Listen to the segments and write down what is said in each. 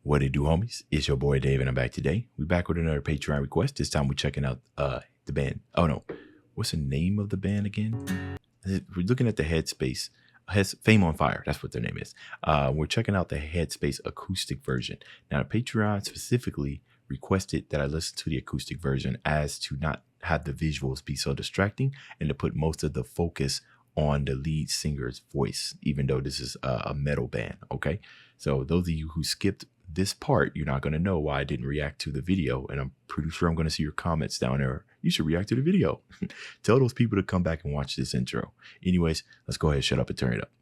What it do, homies? It's your boy Dave, and I'm back today. We back with another Patreon request. This time we're checking out the band. Oh no, what's the name of the band again? We're looking at the Headspace. Fame on Fire. That's what their name is. We're checking out the Headspace acoustic version. Now, Patreon specifically requested that I listen to the acoustic version as to not have the visuals be so distracting and to put most of the focus on the lead singer's voice, even though this is a metal band. Okay, so those of you who skipped this part, you're not going to know why I didn't react to the video, and I'm pretty sure I'm going to see your comments down there. You should react to the video. Tell those people to come back and watch this intro. Anyways, let's go ahead, shut up and turn it up.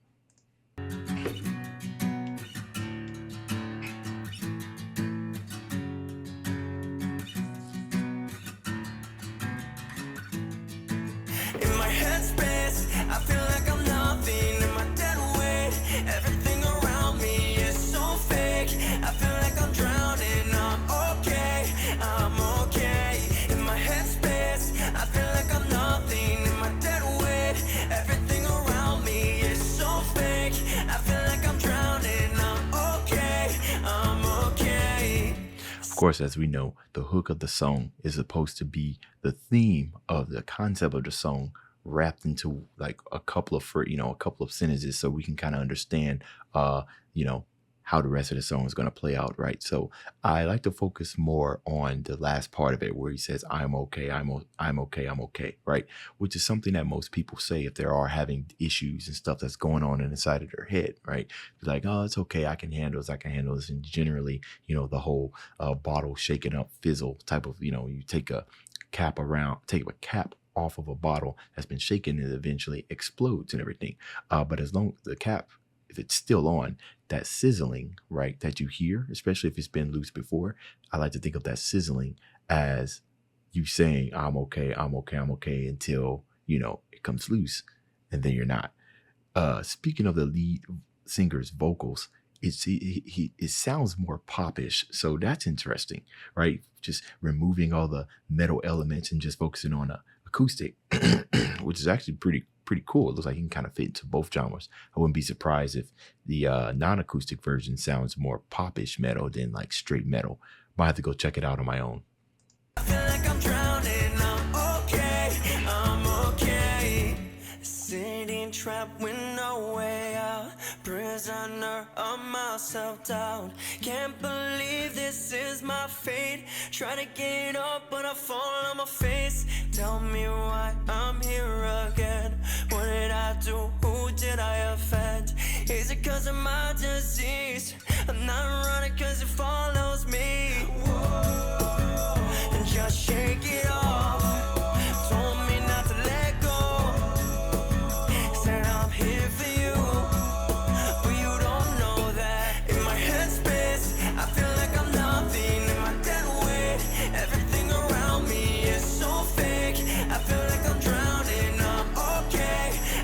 In my headspace, I feel like I'm nothing. In my dead weight, everything around me is so fake. I feel like I'm drowning. I'm okay, I'm okay. In my headspace, I feel like I'm nothing. In my dead weight, everything around me is so fake. I feel like I'm drowning. I'm okay, I'm okay. Of course, as we know, the hook of the song is supposed to be the theme of the concept of the song wrapped into like a couple of sentences, so we can kind of understand how the rest of the song is going to play out, right? So I like to focus more on the last part of it where he says I'm okay, I'm okay, right? Which is something that most people say if they are having issues and stuff that's going on inside of their head, right? Like, oh, it's okay, I can handle this. And generally, the whole bottle shaking up fizzle type of, you take a cap off of a bottle that's been shaken, and eventually explodes and everything. But as long as the cap, if it's still on, that sizzling, right, that you hear, especially if it's been loose before, I like to think of that sizzling as you saying, I'm okay until, it comes loose and then you're not. Speaking of the lead singer's vocals, it sounds more popish, so that's interesting, right? Just removing all the metal elements and just focusing on a acoustic, which is actually pretty cool. It looks like he can kind of fit into both genres. I wouldn't be surprised if the non-acoustic version sounds more popish metal than like straight metal. Might have to go check it out on my own. I feel like I'm drowning. I'm okay. Sitting trapped with no way out, prisoner of my self-doubt. Can't believe this is my fate. Try to get up but I fall on my face. Tell me why I'm here again. What did I do? Who did I offend? Is it cause of my disease? I'm not running cause it follows me. Whoa. And just shake it off. Told me not to let go. Said I'm here for you, but you don't know that. In my headspace, I feel like I'm nothing. In my dead weight, everything around me is so fake. I feel like I'm drowning.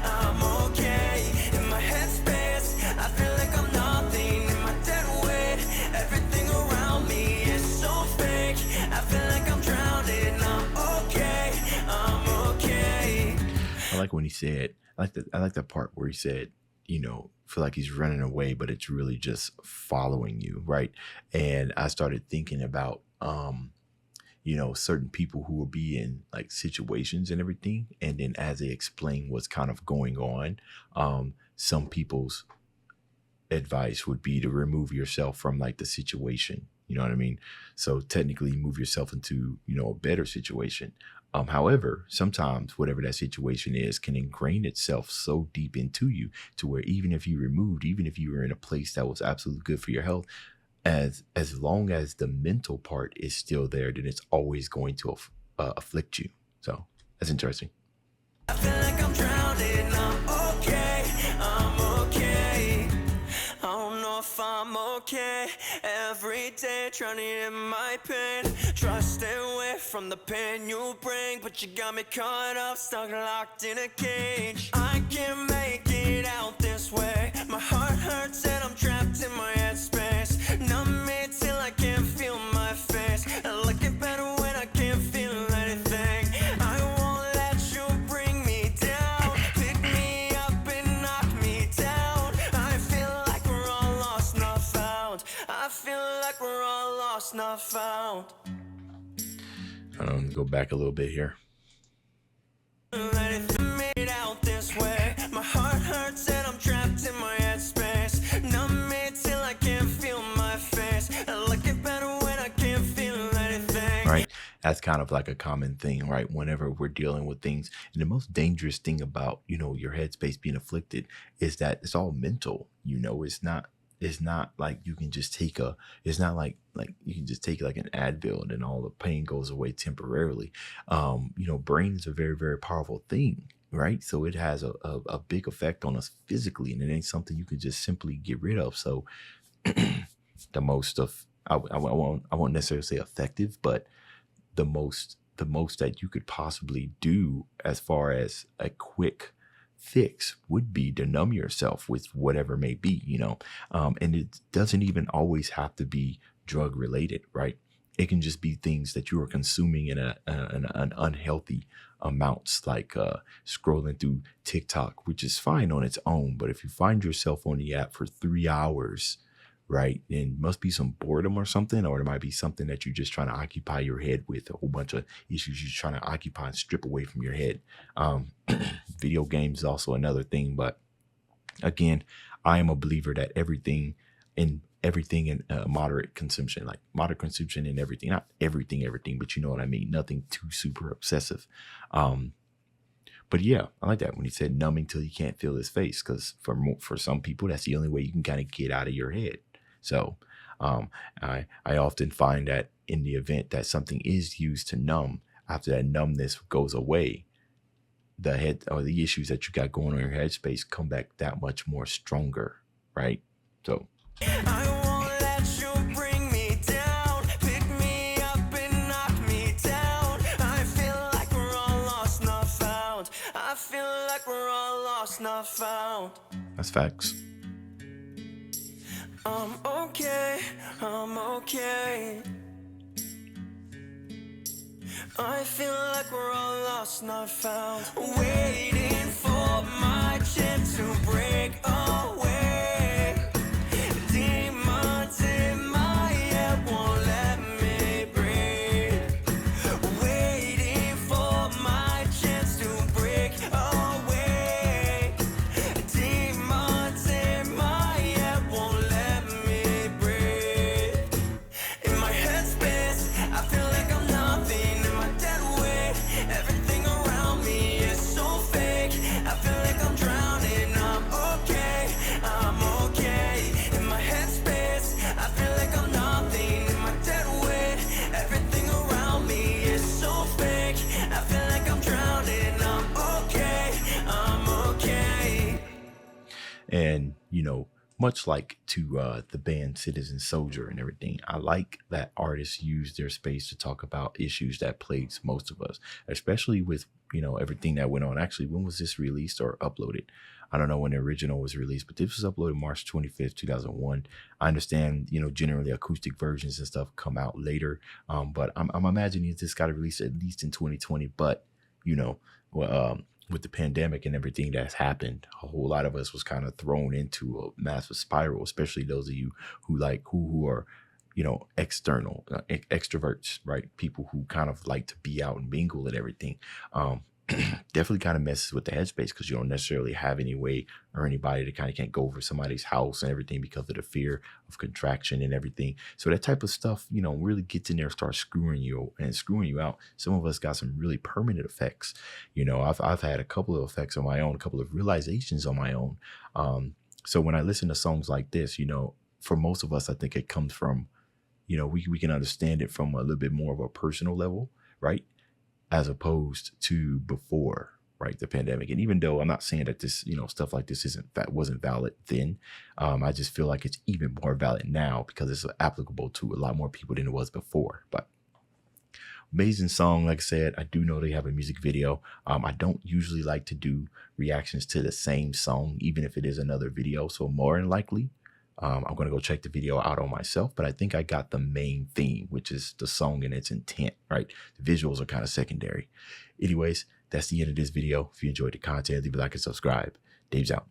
I'm okay. In my headspace, I feel like I'm nothing. In my dead weight, everything around me is so fake. I feel like I'm drowning. I'm okay. I like when he said, I like that part where he said, feel like he's running away, but it's really just following you, right? And I started thinking about, certain people who will be in like situations and everything. And then as they explain what's kind of going on, some people's advice would be to remove yourself from like the situation. You know what I mean? So technically move yourself into, a better situation. However, sometimes whatever that situation is can ingrain itself so deep into you to where even if you were in a place that was absolutely good for your health, as long as the mental part is still there, then it's always going to afflict you. So that's interesting. I feel like I'm drowning. I'm okay. I don't know if I'm okay. Every day drowning in my pain. Try to stay away from the pain you bring, but you got me caught up, stuck locked in a cage. I can't make it out this way. My heart hurts and I'm trapped in my headspace. Numb me till I can't feel my face. I like it better when I can't feel anything. I won't let you bring me down. Pick me up and knock me down. I feel like we're all lost, not found. I feel feel like we're all lost, not found. Go back a little bit here. Let it made out this way. My heart hurts and I'm trapped in my headspace. Numb me till I can't feel my face. I like it better when I can't feel anything. Right. That's kind of like a common thing, right? Whenever we're dealing with things. And the most dangerous thing about, your headspace being afflicted is that it's all mental. It's not like you can just take it's not like you can just take like an Advil and then all the pain goes away temporarily. Brain is a very, very powerful thing, right? So it has a big effect on us physically, and it ain't something you can just simply get rid of. So the most of, I won't necessarily say effective, but the most that you could possibly do as far as a quick fix would be to numb yourself with whatever may be, and it doesn't even always have to be drug related, right? It can just be things that you are consuming in an unhealthy amounts, like scrolling through TikTok, which is fine on its own. But if you find yourself on the app for 3 hours, right, then must be some boredom or something, or it might be something that you're just trying to occupy your head with, a whole bunch of issues you're trying to occupy and strip away from your head. Video games is also another thing, but again, I am a believer that everything in moderate consumption, like moderate consumption in everything, not everything, but you know what I mean, nothing too super obsessive. But yeah, I like that when he said numbing till you can't feel his face, because for some people, that's the only way you can kind of get out of your head. So I often find that in the event that something is used to numb, after that numbness goes away, the head or the issues that you got going on in your headspace come back that much more stronger, right? So I won't let you bring me down, pick me up and knock me down. I feel like we're all lost, not found. I feel like we're all lost, not found. that's facts. I'm okay, I'm okay. I feel like we're all lost, not found. Waiting for my chance to break away. Demons in my head won't let me breathe. Waiting for my chance to break away. Demons in my head won't let me breathe. In my headspace, I feel like I'm nothing. In my dead weight, everything around me is so fake. I feel like I'm drowning. I'm okay, I'm okay. In my headspace, I feel like I'm nothing. In my dead weight, everything around me is so fake. I feel like I'm drowning. I'm okay, I'm okay. And much like to the band Citizen Soldier and everything, I like that artists use their space to talk about issues that plagues most of us, especially with everything that went on. Actually, when was this released or uploaded? I don't know when the original was released, but this was uploaded March 25th, 2001. I understand, generally acoustic versions and stuff come out later, but I'm imagining this got released at least in 2020. But with the pandemic and everything that's happened, a whole lot of us was kind of thrown into a massive spiral, especially those of you who are external extroverts, right? People who kind of like to be out and mingle and everything. Definitely kind of messes with the headspace, because you don't necessarily have any way or anybody to kind of can't go over somebody's house and everything because of the fear of contraction and everything. So that type of stuff, really gets in there and starts screwing you out. Some of us got some really permanent effects. I've had a couple of effects on my own, a couple of realizations on my own. So when I listen to songs like this, for most of us, I think it comes from, we can understand it from a little bit more of a personal level, right? As opposed to before, right, the pandemic. And even though I'm not saying that this, stuff like this wasn't valid then, I just feel like it's even more valid now because it's applicable to a lot more people than it was before. But amazing song. Like I said, I do know they have a music video. I don't usually like to do reactions to the same song, even if it is another video. So more than likely, I'm going to go check the video out on myself, but I think I got the main theme, which is the song and its intent, right? The visuals are kind of secondary. Anyways, that's the end of this video. If you enjoyed the content, leave a like and subscribe. Dave's out.